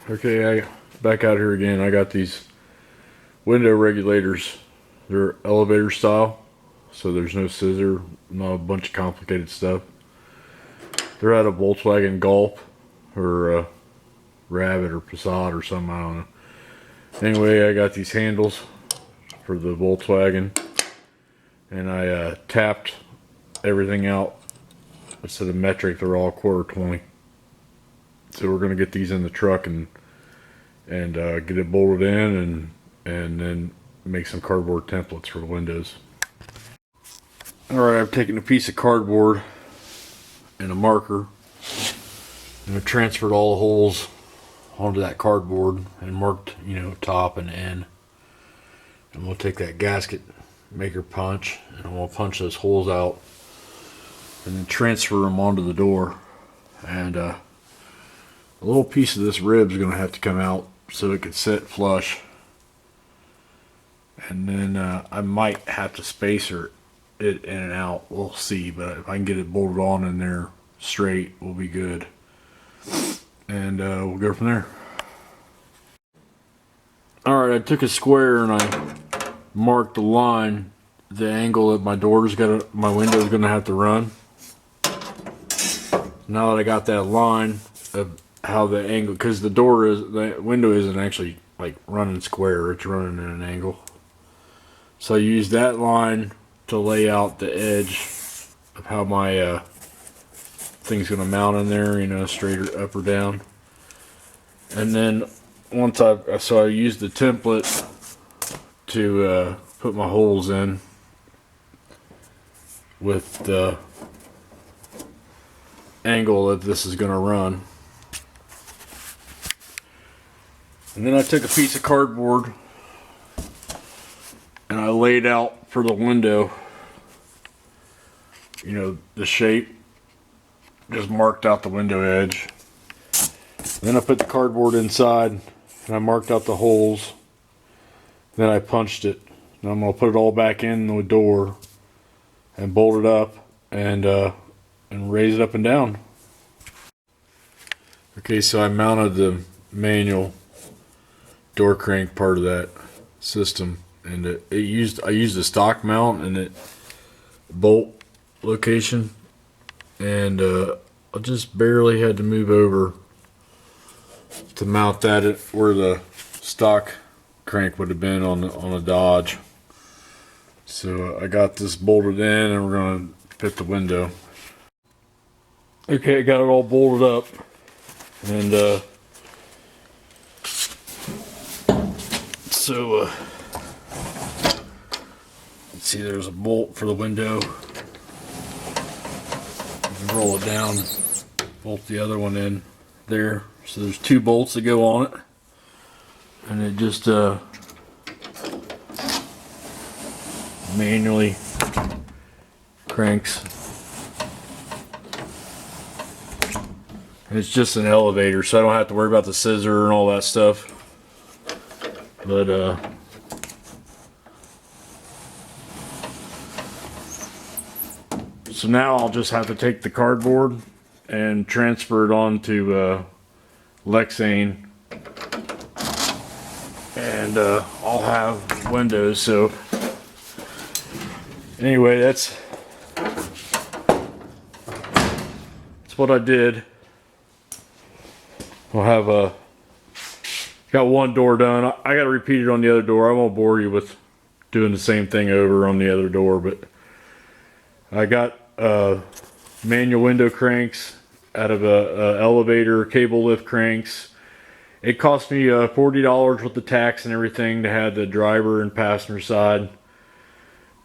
Okay, back out here again. I got these window regulators. They're elevator style, so there's no scissor, not a bunch of complicated stuff. They're out of Volkswagen Golf or Rabbit or Passat or something, I don't know. Anyway, I got these handles for the Volkswagen, and I tapped everything out. Instead of metric, they're all quarter 20. So we're gonna get these in the truck and get it bolted in and then make some cardboard templates for the windows. Alright, I've taken a piece of cardboard and a marker and I've transferred all the holes onto that cardboard and marked, top and end. And we'll take that gasket maker punch and we'll punch those holes out and then transfer them onto the door. And a little piece of this rib is going to have to come out so it can sit flush. And then I might have to spacer it in and out. We'll see, but if I can get it bolted on in there straight, we'll be good. And we'll go from there. Alright, I took a square and I marked the line, the angle that my window's gonna have to run. Now that I got that line of how the angle, because the window isn't actually like running square, it's running at an angle. So I use that line to lay out the edge of how my thing's gonna mount in there, straight or up or down. And then once I used the template to put my holes in with the angle that this is gonna run. And then I took a piece of cardboard and I laid out for the window, the shape, just marked out the window edge. Then I put the cardboard inside and I marked out the holes. Then I punched it. Now I'm going to put it all back in the door and bolt it up and raise it up and down. Okay, so I mounted the manual door crank part of that system, and I used a stock mount and it bolt location, and I just barely had to move over to mount that at where the stock crank would have been on a Dodge. So I got this bolted in and we're going to fit the window. Okay, I got it all bolted up, and so let's see, there's a bolt for the window. You can roll it down, bolt the other one in there. So there's 2 bolts that go on it, and it just manually cranks. And it's just an elevator, so I don't have to worry about the scissor and all that stuff. But so now I'll just have to take the cardboard and transfer it onto Lexane, and I'll have windows. So anyway, that's what I did. I'll have got one door done. I got to repeat it on the other door. I won't bore you with doing the same thing over on the other door, but I got manual window cranks out of a elevator, cable lift cranks. It cost me $40 with the tax and everything to have the driver and passenger side,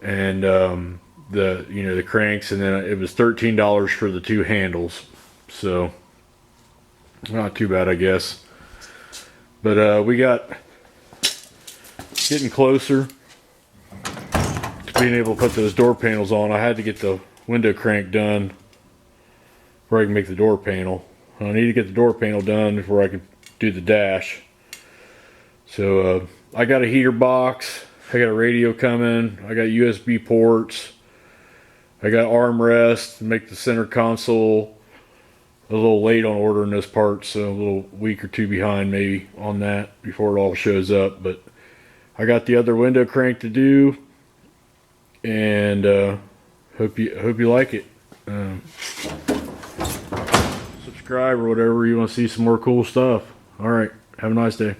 and the cranks, and then it was $13 for the 2 handles. So not too bad, I guess. But we got getting closer to being able to put those door panels on. I had to get the window crank done before I can make the door panel. I need to get the door panel done before I can do the dash. So I got a heater box, I got a radio coming, I got USB ports, I got armrests to make the center console a little late on ordering those parts, so a little week or two behind maybe on that before it all shows up. But I got the other window crank to do, and hope you like it. Subscribe or whatever, you want to see some more cool stuff. All right, have a nice day.